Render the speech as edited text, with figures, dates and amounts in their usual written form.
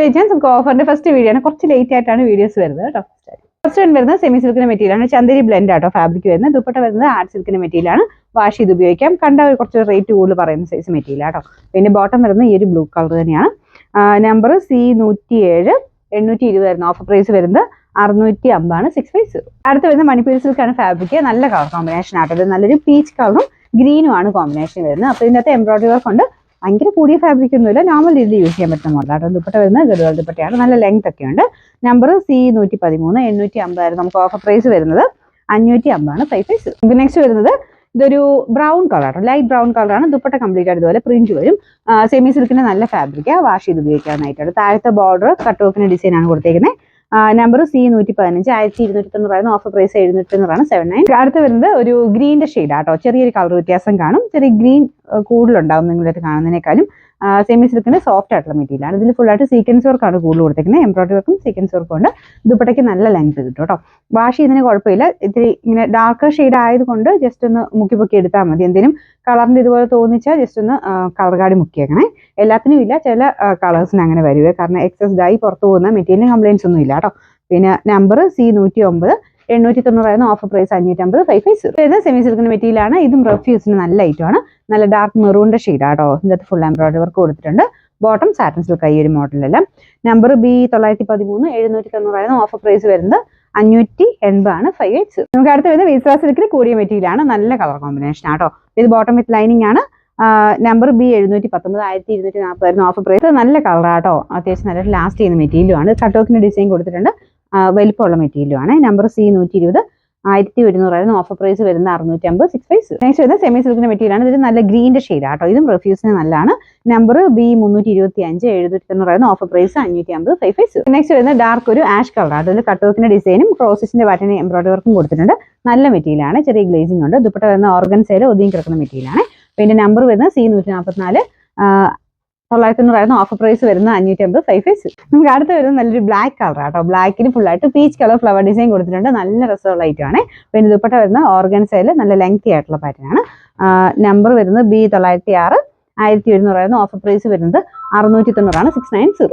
Indian നമുക്ക് ഓഫറിന്റെ first video ആണ്. കുറച്ച് ലേറ്റ് ആയിട്ടാണ് വീഡിയോസ് വരുന്നത് കേട്ടോ. ഫസ്റ്റ് വൺ വരുന്നത് സെമി സിൽക്കിന്റെ മെറ്റീരിയലാണ്. ചന്ദേരി ബ്ലെൻഡ് ആട്ടോ ഫാബ്രിക് വരുന്നത്. ദുപ്പട്ട വരുന്നത് ആർട്ട് സിൽക്കിന്റെ മെറ്റീരിയലാണ്. വാഷ് ചെയ്ത് ഉപയോഗിക്കാം. കണ്ട കുറച്ച് റേറ്റ് കൂടുതൽ പറയുന്ന സൈസ് മെറ്റീരിയൽ ആട്ടോ. പിന്നെ ബോട്ടം വരുന്നത് ഈ ഒരു ബ്ലൂ കളർ തന്നെയാണ്. നമ്പർ C107 820 ആയിരുന്നു. ഓഫർ പ്രൈസ് വരുന്നത് 650 ആണ്. 650. അടുത്ത് വരുന്നത് മണിപ്പൂർ സിൽക്കാണ് ഫാബ്രിക്. നല്ല കളർ കോമ്പിനേഷൻ ആട്ടോ. നല്ലൊരു പീച്ച് കളറും ഗ്രീനും ആണ് കോമ്പിനേഷൻ വരുന്നത്. അപ്പോൾ ഇതിനകത്ത് എംബ്രോയിഡറി വർക്ക് ഉണ്ട്. ഭയങ്കര കൂടിയ ഫാബ്രിക് ഒന്നുമില്ല, നോർമൽ രീതിയിൽ യൂസ് ചെയ്യാൻ പറ്റുന്ന മോഡലാട്ടോ. ദുപ്പട്ട വരുന്നത് ഗദ്വാൾ ദുപ്പട്ടയാണ്. നല്ല ലെങ്ത് ഒക്കെ ഉണ്ട്. നമ്പർ C113 850 ആയിരുന്നു. നമുക്ക് ഓഫർ പ്രൈസ് വരുന്നത് 550 ആണ്. 550. നെക്സ്റ്റ് വരുന്നത് ഇതൊരു ബ്രൗൺ കളർ, ലൈറ്റ് ബ്രൗൺ കളറാണ്. ദുപ്പട്ട കംപ്ലീറ്റ് ആയിട്ട് ഇതുപോലെ പ്രിന്റ് വരും. സെമി സിൽക്കിന്റെ നല്ല ഫാബ്രിക്, വാഷ് ചെയ്ത് ഉപയോഗിക്കാനായിട്ടാണ്. താഴത്തെ ബോർഡർ കട്ട് ഓഫിന്റെ ഡിസൈൻ ആണ് കൊടുത്തേക്കുന്നത്. നമ്പർ C115 1290 ആയിരുന്നു. Offer price 790 79. അടുത്ത് വരുന്നത് ഒരു ഗ്രീനിന്റെ ഷെയ്ഡ് ആട്ടോ. ചെറിയൊരു കളർ വ്യത്യാസം കാണും. ചെറിയ ഗ്രീൻ കൂടുതലുണ്ടാവും നിങ്ങളുടെ കാണുന്നതിനേക്കാളും. സെമി സിൽക്കിന്റെ സോഫ്റ്റ് ആയിട്ടുള്ള മെറ്റീരിയൽ ആണ്. ഇതിൽ ഫുൾ ആയിട്ട് സീക്വൻസ് വർക്കാണ് കൂടുതൽ കൊടുത്തേക്കുന്നത്. എംബ്രോയിഡറി വർക്കും സീക്വൻസ് വർക്കും ഉണ്ട്. ദുപ്പട്ടയ്ക്ക് നല്ല ലെങ്ത് കിട്ടും കേട്ടോ. വാഷ് ചെയ്യുന്നതിന് കുഴപ്പമില്ല. ഇത്തിരി ഇങ്ങനെ ഡാർക്ക് ഷെയ്ഡ് ആയതുകൊണ്ട് ജസ്റ്റ് ഒന്ന് മുക്കി പൊക്കി എടുത്താൽ മതി. എന്തെങ്കിലും കളറിന്റെ ഇതുപോലെ തോന്നിച്ചാൽ ജസ്റ്റ് ഒന്ന് കളർ കാർഡ് മുക്കിയേക്കണേ. എല്ലാത്തിനും ഇല്ല, ചില കളേഴ്സിന് അങ്ങനെ വരുവേ. കാരണം എക്സസ് ഡൈ പുറത്തു പോകുന്ന മെറ്റീരിയൽ കംപ്ലൈൻസ് ഒന്നും ഇല്ല കേട്ടോ. പിന്നെ നമ്പർ C109 890 ആയിരുന്നു. Offer price 550. 550. ഇത് സെമി സിൽക്കിന്റെ മെറ്റീരിയൽ ആണ്. ഇതും റഫ്യൂസിന് നല്ല ഐറ്റമാണ്. നല്ല ഡാർക്ക് മെറൂണിന്റെ ഷെയ്ഡ് ആട്ടോ. ഇതിനകത്ത് ഫുൾ എംബ്രോയിഡറി വർക്ക് കൊടുത്തിട്ടുണ്ട്. ബോട്ടം സാറ്റൻ സിൽക്ക് ഈ ഒരു മോഡലെല്ലാം. നമ്പർ B913 790 ആയിരുന്നു. ഓഫർ പ്രൈസ് വരുന്നത് 580 ആണ്. 580. നമുക്ക് അടുത്ത് വരുന്നത് വിസ്വാ സിൽക്കിൽ കൂടിയ മെറ്റീരിയൽ ആണ്. നല്ല കളർ കോമ്പിനേഷൻ ആട്ടോ. ഇത് ബോട്ടം വിത്ത് ലൈനിങ് ആണ്. നമ്പർ B719 1240 ആയിരുന്നു. Offer price. നല്ല കളറാട്ടോ. അത്യാവശ്യം നല്ല ലാസ്റ്റ് ചെയ്യുന്ന മെറ്റീരിയലും ആണ്. കട്ടോക്കിന്റെ ഡിസൈൻ കൊടുത്തിട്ടുണ്ട്. വലിപ്പമുള്ള മെറ്റീരിയലും ആണ്. നമ്പർ C120 1100 ആയിരുന്നു. ഓഫർ പ്രൈസ് വരുന്നത് 650. 650. നെക്സ്റ്റ് വരുന്നത് സെമി സിൽക്കിന്റെ മെറ്റീരിയൽ ആണ്. ഇത് നല്ല ഗ്രീനിന്റെ ഷെയ്ഡ് ആട്ടോ. ഇതും റഫ്യൂസിന് നല്ലതാണ്. നമ്പർ B325 790 ആയിരുന്നു. Offer price 550. 550. നെക്സ്റ്റ് വരുന്നത് ഡാർക്ക് ഒരു ആഷ് കളർ ആണ്. അതിൽ കട്ടോക്കിന്റെ ഡിസൈനും ക്രോസസിന്റെ പാറ്റേൺ എംബ്രോയിഡറി വർക്കും കൊടുത്തിട്ടുണ്ട്. നല്ല മെറ്റീരിയൽ ആണ്. ചെറിയ ഗ്ലേസിംഗ് ഉണ്ട്. ദുപ്പട്ട വരുന്ന ഓർഗൻസയിൽ ഒതുങ്ങി കിടക്കുന്ന മെറ്റീരിയൽ ആണ്. പിന്നെ നമ്പർ വരുന്നത് C144 990 ആയിരുന്നു. ഓഫർ പ്രൈസ് വരുന്നത് 550. 550. നമുക്ക് അടുത്ത് വരുന്നത് നല്ലൊരു ബ്ലാക്ക് കളർ ആട്ടോ. ബ്ലാക്കിന് ഫുൾ ആയിട്ട് പീച്ച് കളർ ഫ്ലവർ ഡിസൈൻ കൊടുത്തിട്ടുണ്ട്. നല്ല രസമുള്ള ഐറ്റം ആണ്. പിന്നെ ദുപ്പട്ട വരുന്ന ഓർഗൻസയിൽ നല്ല ലെങ്തി ആയിട്ടുള്ള പാറ്റേൺ ആണ്. നമ്പർ വരുന്നത് B906 1100 ആയിരുന്നു. ഓഫർ പ്രൈസ് വരുന്നത് 690 ആണ്. 690.